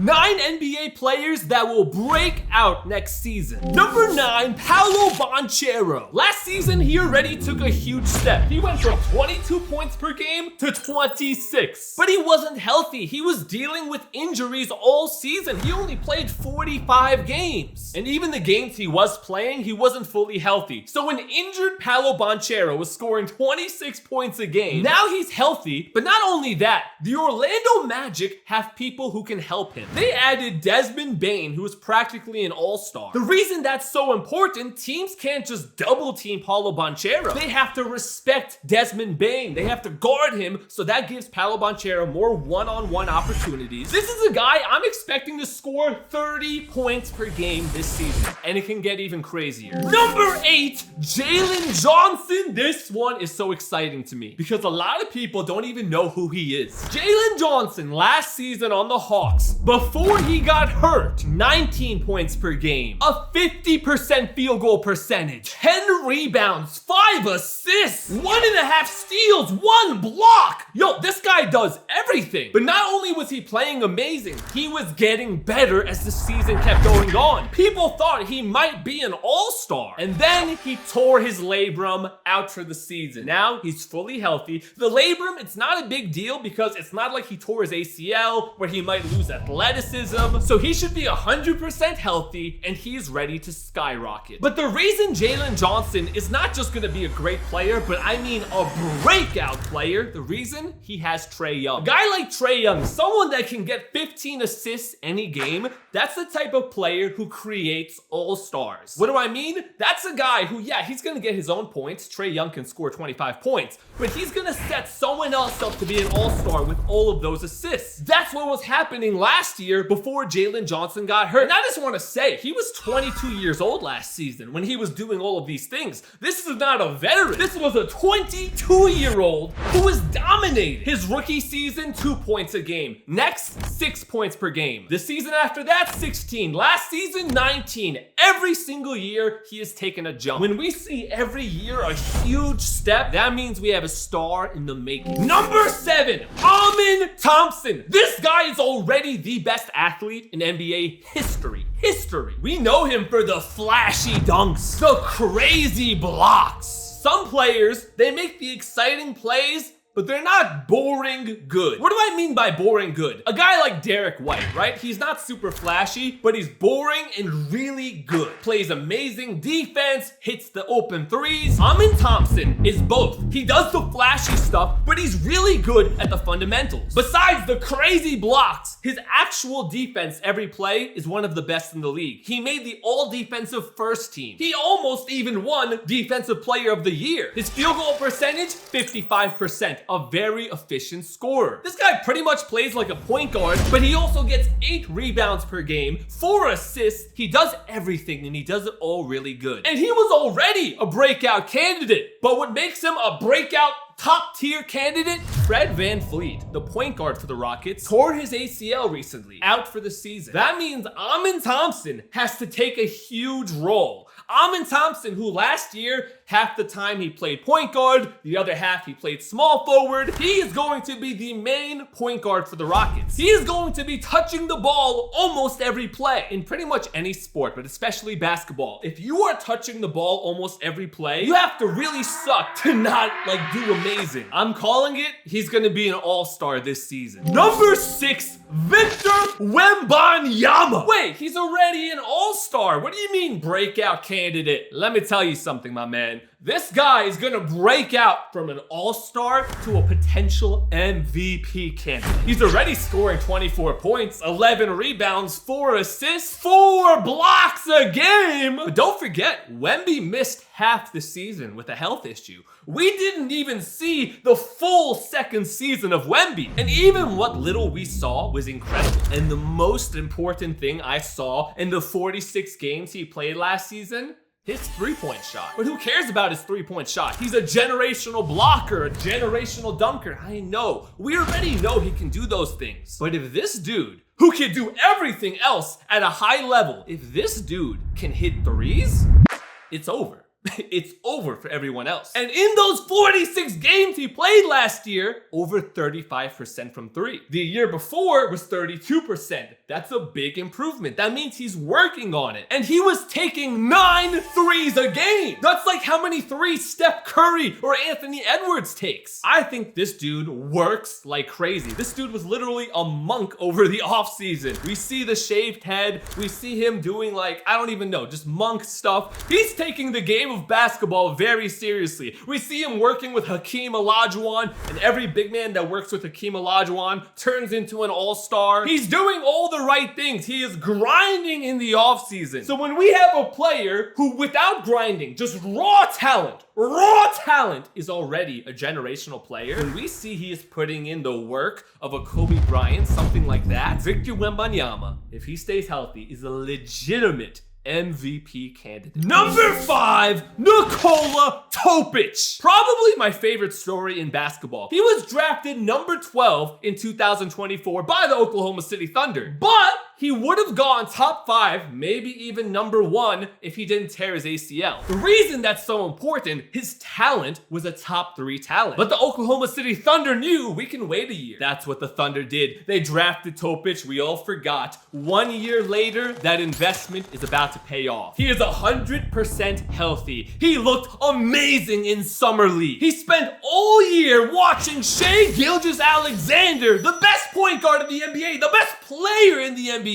9 NBA players that will break out next season. Number 9, Paolo Banchero. Last season, he already took a huge step. He went from 22 points per game to 26. But he wasn't healthy. He was dealing with injuries all season. He only played 45 games. And even the games he was playing, he wasn't fully healthy. So an injured Paolo Banchero was scoring 26 points a game. Now he's healthy, but not only that, the Orlando Magic have people who can help him. They added Desmond Bane, who is practically an all-star. The reason that's so important, teams can't just double team Paolo Banchero. They have to respect Desmond Bane. They have to guard him, so that gives Paolo Banchero more one-on-one opportunities. This is a guy I'm expecting to score 30 points per game this season, and it can get even crazier. Number 8, Jalen Johnson. This one is so exciting to me because a lot of people don't even know who he is. Jalen Johnson last season on the Hawks, before he got hurt, 19 points per game, a 50% field goal percentage, 10 rebounds, 5 assists, 1.5 steals, 1 block. Yo, this guy does everything. But not only was he playing amazing, he was getting better as the season kept going on. People thought he might be an all-star. And then he tore his labrum out for the season. Now he's fully healthy. The labrum, it's not a big deal because it's not like he tore his ACL where he might lose athleticism. So he should be 100% healthy and he's ready to skyrocket. But the reason Jalen Johnson is not just going to be a great player, but I mean a breakout player, the reason he has Trae Young. A guy like Trae Young, someone that can get 15 assists any game, that's the type of player who creates all-stars. What do I mean? That's a guy who, yeah, he's going to get his own points. Trae Young can score 25 points, but he's going to set someone else up to be an all-star with all of those assists. That's what was happening last year before Jalen Johnson got hurt. And I just want to say, he was 22 years old last season when he was doing all of these things. This is not a veteran. This was a 22-year-old who was dominating. His rookie season, 2 points a game. Next, 6 points per game. The season after that, 16. Last season, 19. Every single year, he has taken a jump. When we see every year a huge step, that means we have a star in the making. Number 7, Amin Thompson. This guy is already the best athlete in NBA history. We know him for the flashy dunks, the crazy blocks. Some players, they make the exciting plays, but they're not boring good. What do I mean by boring good? A guy like Derek White, right? He's not super flashy, but he's boring and really good. Plays amazing defense, hits the open threes. Amin Thompson is both. He does the flashy stuff, but he's really good at the fundamentals. Besides the crazy blocks, his actual defense every play is one of the best in the league. He made the all-defensive first team. He almost even won Defensive Player of the Year. His field goal percentage, 55%. A very efficient scorer. This guy pretty much plays like a point guard, but he also gets 8 rebounds per game, 4 assists. He does everything and he does it all really good. And he was already a breakout candidate. But what makes him a breakout top tier candidate? Fred VanVleet, the point guard for the Rockets, tore his ACL recently, out for the season. That means Amin Thompson has to take a huge role. Amin Thompson, who last year, half the time he played point guard, the other half he played small forward. He is going to be the main point guard for the Rockets. He is going to be touching the ball almost every play in pretty much any sport, but especially basketball. If you are touching the ball almost every play, you have to really suck to not do amazing. I'm calling it, he's gonna be an all-star this season. Number 6, Victor Wembanyama. Wait, he's already an all-star. What do you mean breakout candidate? Let me tell you something, my man. This guy is gonna break out from an all-star to a potential MVP candidate. He's already scoring 24 points, 11 rebounds, 4 assists, 4 blocks a game. But don't forget, Wemby missed half the season with a health issue. We didn't even see the full second season of Wemby. And even what little we saw was incredible. And the most important thing I saw in the 46 games he played last season, his three-point shot. But who cares about his three-point shot? He's a generational blocker, a generational dunker. I know. We already know he can do those things. But if this dude, who can do everything else at a high level, if this dude can hit threes, it's over. It's over for everyone else. And in those 46 games he played last year, over 35% from 3. The year before was 32%. That's a big improvement. That means he's working on it. And he was taking 9 threes a game. That's like how many threes Steph Curry or Anthony Edwards takes. I think this dude works like crazy. This dude was literally a monk over the offseason. We see the shaved head. We see him doing like, I don't even know, just monk stuff. He's taking the game of basketball very seriously. We see him working with Hakeem Olajuwon, and every big man that works with Hakeem Olajuwon turns into an all-star. He's doing all the right things. He is grinding in the offseason. So when we have a player who, without grinding, just raw talent is already a generational player, when we see he is putting in the work of a Kobe Bryant, something like that, Victor Wembanyama, if he stays healthy, is a legitimate MVP candidate. Number 5, Nikola Topic. Probably my favorite story in basketball. He was drafted number 12 in 2024 by the Oklahoma City Thunder, but he would have gone top 5, maybe even number 1 if he didn't tear his ACL. The reason that's so important, his talent was a top 3 talent. But the Oklahoma City Thunder knew we can wait a year. That's what the Thunder did. They drafted Topic, we all forgot. 1 year later, that investment is about to pay off. He is 100% healthy. He looked amazing in Summer League. He spent all year watching Shai Gilgeous-Alexander, the best point guard in the NBA, the best player in the NBA.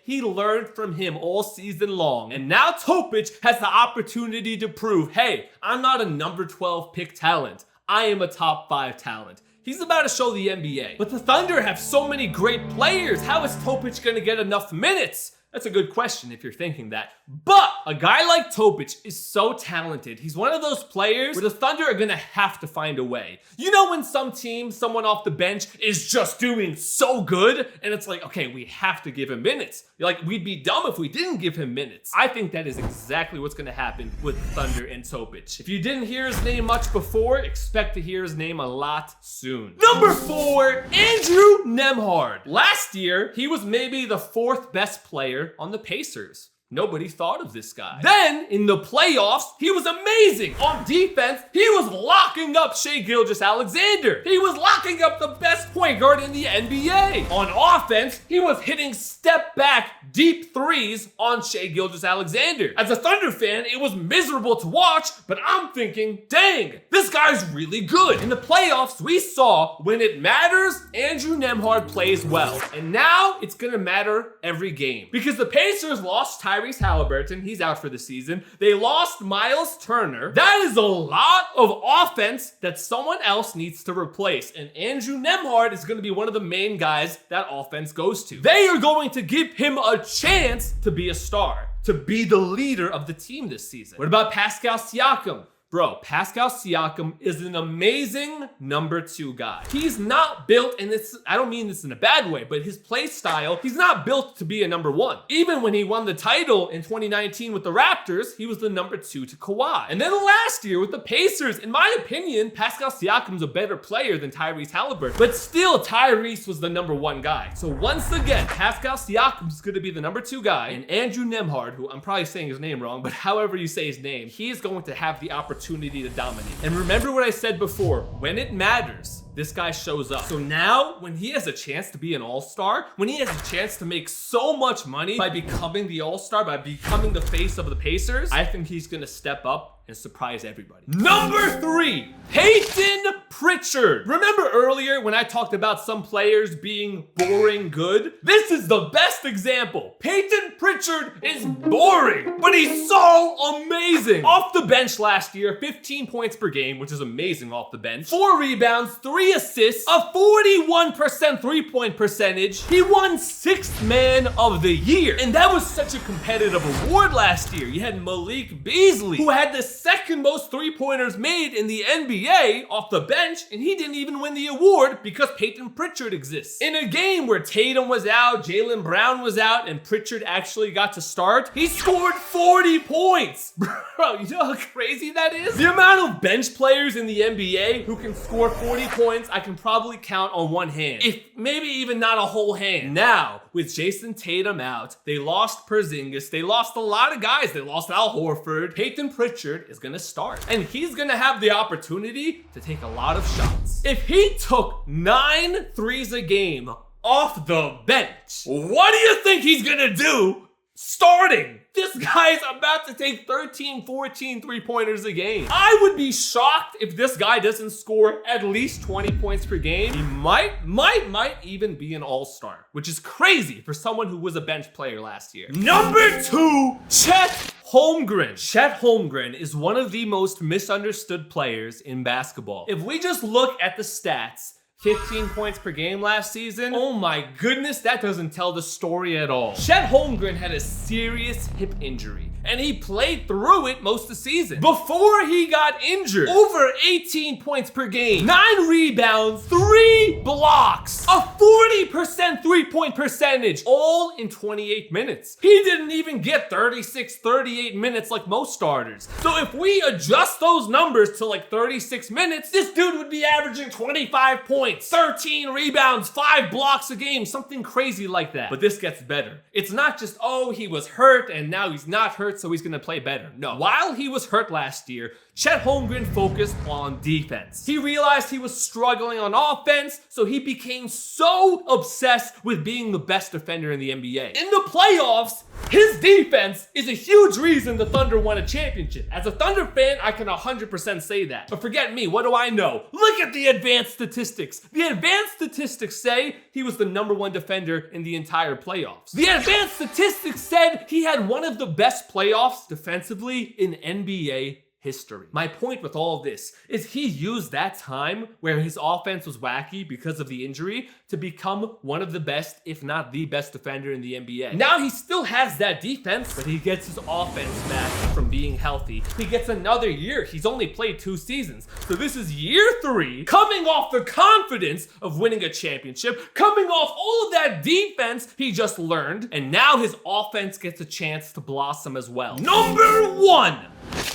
He learned from him all season long. And now Topic has the opportunity to prove, hey, I'm not a number 12 pick talent. I am a top 5 talent. He's about to show the NBA. But the Thunder have so many great players. How is Topic going to get enough minutes? That's a good question if you're thinking that. But a guy like Topic is so talented. He's one of those players where the Thunder are gonna have to find a way. You know when some team, someone off the bench is just doing so good and it's like, okay, we have to give him minutes. Like, we'd be dumb if we didn't give him minutes. I think that is exactly what's gonna happen with Thunder and Topic. If you didn't hear his name much before, expect to hear his name a lot soon. Number 4, Andrew Nembhard. Last year, he was maybe the 4th best player on the Pacers. Nobody thought of this guy. Then, in the playoffs, he was amazing. On defense, he was locking up Shai Gilgeous-Alexander. He was locking up the best point guard in the NBA. On offense, he was hitting step-back deep threes on Shai Gilgeous-Alexander. As a Thunder fan, it was miserable to watch, but I'm thinking, dang, this guy's really good. In the playoffs, we saw when it matters, Andrew Nembhard plays well. And now, it's gonna matter every game. Because the Pacers lost Tyrese Halliburton, he's out for the season. They lost Miles Turner. That is a lot of offense that someone else needs to replace. And Andrew Nembhard is going to be one of the main guys that offense goes to. They are going to give him a chance to be a star, to be the leader of the team this season. What about Pascal Siakam? Bro, Pascal Siakam is an amazing number 2 guy. He's not built, and I don't mean this in a bad way, but his play style, he's not built to be a number 1. Even when he won the title in 2019 with the Raptors, he was the number 2 to Kawhi. And then last year with the Pacers, in my opinion, Pascal Siakam's a better player than Tyrese Halliburton. But still, Tyrese was the number 1 guy. So once again, Pascal Siakam's gonna be the number 2 guy, and Andrew Nembhard, who I'm probably saying his name wrong, but however you say his name, he is going to have the opportunity to dominate. And remember what I said before, when it matters, this guy shows up. So now, when he has a chance to be an all-star, when he has a chance to make so much money by becoming the all-star, by becoming the face of the Pacers, I think he's gonna step up and surprise everybody. Number 3, Peyton Pritchard. Remember earlier when I talked about some players being boring good? This is the best example. Peyton Pritchard is boring, but he's so amazing. Off the bench last year, 15 points per game, which is amazing off the bench. 4 rebounds, 3 assists, a 41% three-point percentage. He won 6th Man of the Year. And that was such a competitive award last year. You had Malik Beasley, who had the 2nd most three-pointers made in the NBA off the bench, and he didn't even win the award because Peyton Pritchard exists. In a game where Tatum was out, Jaylen Brown was out, and Pritchard actually got to start, he scored 40 points. Bro, you know how crazy that is? The amount of bench players in the NBA who can score 40 points, I can probably count on one hand, if maybe even not a whole hand. Now, with Jason Tatum out, they lost Porzingis, they lost a lot of guys, they lost Al Horford. Peyton Pritchard is gonna start, and he's gonna have the opportunity to take a lot of shots. If he took 9 threes a game off the bench. What do you think he's gonna do starting? This guy's about to take 13, 14 three-pointers a game. I would be shocked if this guy doesn't score at least 20 points per game. He might even be an all-star, which is crazy for someone who was a bench player last year. Number 2, Chet Holmgren. Chet Holmgren is one of the most misunderstood players in basketball. If we just look at the stats, 15 points per game last season. Oh my goodness, that doesn't tell the story at all. Chet Holmgren had a serious hip injury, and he played through it most of the season. Before he got injured, over 18 points per game, 9 rebounds, 3 blocks, a 40% three-point percentage, all in 28 minutes. He didn't even get 36, 38 minutes like most starters. So if we adjust those numbers to like 36 minutes, this dude would be averaging 25 points. 13 rebounds, 5 blocks a game, something crazy like that. But this gets better. It's not just, oh, he was hurt and now he's not hurt, so he's gonna play better. No. While he was hurt last year, Chet Holmgren focused on defense. He realized he was struggling on offense, so he became so obsessed with being the best defender in the NBA. In the playoffs, his defense is a huge reason the Thunder won a championship. As a Thunder fan, I can 100% say that. But forget me, what do I know? Look at the advanced statistics. The advanced statistics say he was the #1 defender in the entire playoffs. The advanced statistics said he had one of the best playoffs defensively in NBA history. My point with all of this is he used that time where his offense was wacky because of the injury to become one of the best, if not the best defender in the NBA. Now he still has that defense, but he gets his offense back from being healthy. He gets another year. He's only played 2 seasons. So this is year 3, coming off the confidence of winning a championship, coming off all of that defense he just learned, and now his offense gets a chance to blossom as well. Number 1,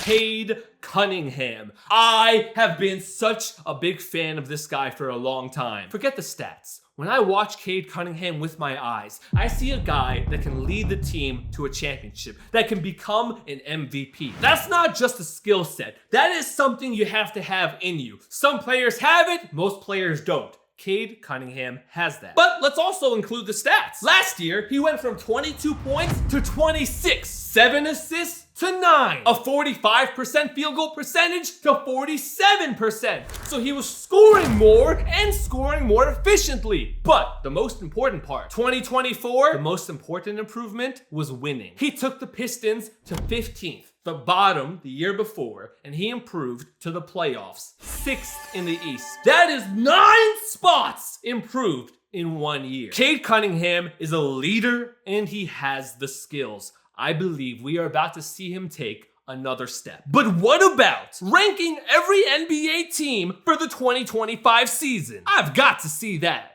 Cade Cunningham. I have been such a big fan of this guy for a long time. Forget the stats. When I watch Cade Cunningham with my eyes, I see a guy that can lead the team to a championship, that can become an MVP. That's not just a skill set. That is something you have to have in you. Some players have it, most players don't. Cade Cunningham has that. But let's also include the stats. Last year, he went from 22 points to 26, 7 assists to 9, a 45% field goal percentage to 47%. So he was scoring more and scoring more efficiently. But the most important part, 2024, the most important improvement was winning. He took the Pistons to 15th. The bottom the year before, and he improved to the playoffs, 6th in the East. That is 9 spots improved in 1 year. Cade Cunningham is a leader and he has the skills. I believe we are about to see him take another step. But what about ranking every NBA team for the 2025 season? I've got to see that.